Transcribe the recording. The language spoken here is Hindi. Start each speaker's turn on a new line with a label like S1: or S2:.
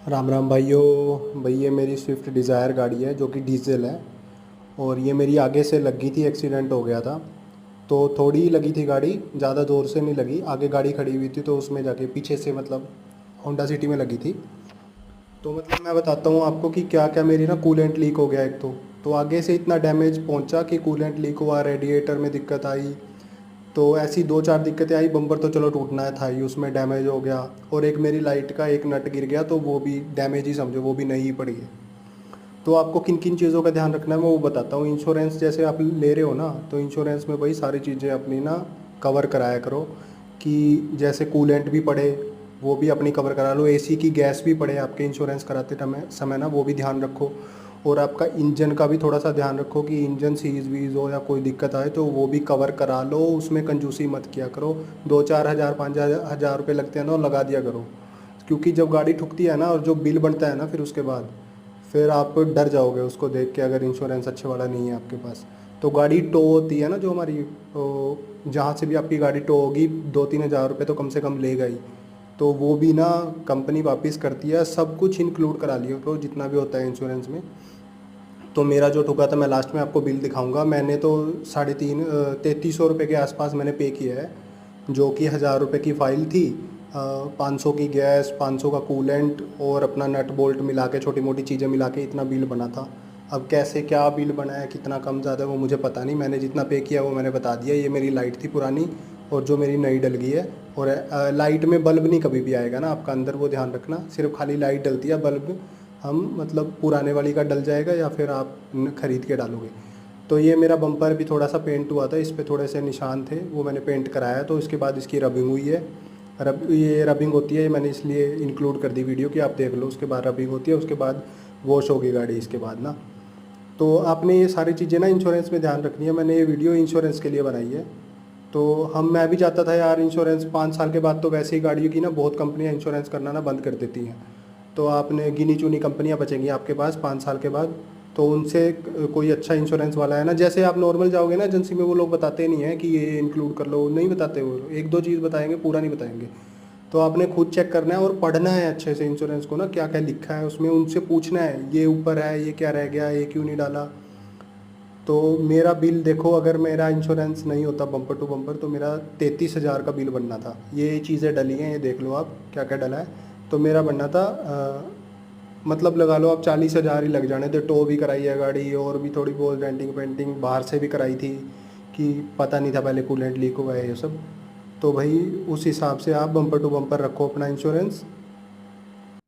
S1: राम राम भाइयों। भाई ये मेरी स्विफ्ट डिज़ायर गाड़ी है जो कि डीजल है। और ये मेरी आगे से लगी थी, एक्सीडेंट हो गया था। तो थोड़ी ही लगी थी गाड़ी, ज़्यादा ज़ोर से नहीं लगी। आगे गाड़ी खड़ी हुई थी तो उसमें जाके पीछे से मतलब होंडा सिटी में लगी थी। तो मतलब मैं बताता हूँ आपको कि क्या क्या मेरी ना कूलेंट लीक हो गया एक तो आगे से इतना डैमेज पहुँचा कि कूलेंट लीक हुआ, रेडिएटर में दिक्कत आई। तो ऐसी दो चार दिक्कतें आई। बम्पर तो चलो टूटना है था ही, उसमें डैमेज हो गया। और एक मेरी लाइट का एक नट गिर गया तो वो भी डैमेज ही समझो, वो भी नई पड़ी है। तो आपको किन किन चीज़ों का ध्यान रखना है मैं वो बताता हूँ। इंश्योरेंस जैसे आप ले रहे हो ना, तो इंश्योरेंस में भाई सारी चीज़ें अपनी ना कवर कराया करो। कि जैसे कूलेंट भी पड़े वो भी अपनी कवर करा लो, एसी की गैस भी पड़े आपके इंश्योरेंस कराते समय ना, वो भी ध्यान रखो। और आपका इंजन का भी थोड़ा सा ध्यान रखो कि इंजन सीज वीज हो या कोई दिक्कत आए तो वो भी कवर करा लो। उसमें कंजूसी मत किया करो। 2-4 हज़ार 5 हज़ार रुपये लगते हैं ना, वो लगा दिया करो। क्योंकि जब गाड़ी ठुकती है ना और जो बिल बनता है ना, फिर उसके बाद फिर आप डर जाओगे उसको देख के, अगर इंश्योरेंस अच्छे वाला नहीं है आपके पास। तो गाड़ी टो होती है ना जो हमारी, तो जहाँ से भी आपकी गाड़ी टो होगी 2-3 हज़ार रुपये तो कम से कम लेगा ही। तो वो भी ना कंपनी वापस करती है। सब कुछ इंक्लूड करा लियो करो जितना भी होता है इंश्योरेंस में। तो मेरा जो ठुका था, मैं लास्ट में आपको बिल दिखाऊंगा। मैंने तो 3300 रुपये के आसपास मैंने पे किया है। जो कि 1000 रुपये की फ़ाइल थी, 500 की गैस, 500 का कूलेंट और अपना नट बोल्ट मिला के, छोटी मोटी चीज़ें मिला के इतना बिल बना था। अब कैसे क्या बिल बना है, कितना कम ज़्यादा है वो मुझे पता नहीं। मैंने जितना पे किया वो मैंने बता दिया। ये मेरी लाइट थी पुरानी, और जो मेरी नई डल गई है। और लाइट में बल्ब नहीं कभी भी आएगा ना आपका अंदर, वो ध्यान रखना। सिर्फ खाली लाइट डलती है, बल्ब हम मतलब पुराने वाली का डल जाएगा या फिर आप ख़रीद के डालोगे। तो ये मेरा बम्पर भी थोड़ा सा पेंट हुआ था, इस पे थोड़े से निशान थे, वो मैंने पेंट कराया। तो इसके बाद इसकी रबिंग हुई है। ये रबिंग होती है, मैंने इसलिए इंक्लूड कर दी वीडियो कि आप देख लो। उसके बाद रबिंग होती है, उसके बाद वॉश होगी गाड़ी इसके बाद ना। तो आपने ये सारी चीज़ें ना इंश्योरेंस में ध्यान रखनी है। मैंने ये वीडियो इंश्योरेंस के लिए बनाई है। तो मैं भी चाहता था यार इंश्योरेंस 5 साल के बाद तो वैसे ही गाड़ियों की ना बहुत कंपनियां इंश्योरेंस करना ना बंद कर देती हैं। तो आपने गिनी चुनी कंपनियां बचेंगी आपके पास 5 साल के बाद। तो उनसे कोई अच्छा इंश्योरेंस वाला है ना, जैसे आप नॉर्मल जाओगे ना एजेंसी में, वो लोग बताते नहीं हैं कि ये इंक्लूड कर लो, नहीं बताते। वो एक दो चीज़ बताएंगे, पूरा नहीं बताएंगे। तो आपने खुद चेक करना है और पढ़ना है अच्छे से इंश्योरेंस को ना, क्या क्या लिखा है उसमें। उनसे पूछना है ये ऊपर है, ये क्या रह गया, ये क्यों नहीं डाला। तो मेरा बिल देखो, अगर मेरा इंश्योरेंस नहीं होता बम्पर टू बम्पर तो मेरा 33 हज़ार का बिल बनना था। ये चीज़ें डली हैं, ये देख लो आप क्या क्या डला है। तो मेरा बनना था मतलब लगा लो आप 40 हज़ार ही लग जाने थे। टो भी कराई है गाड़ी, और भी थोड़ी बहुत डेंटिंग पेंटिंग बाहर से भी कराई थी कि पता नहीं था पहले कूलेंट लीक हुआ है ये सब। तो भाई उस हिसाब से आप बम्पर टू बम्पर रखो अपना इंश्योरेंस।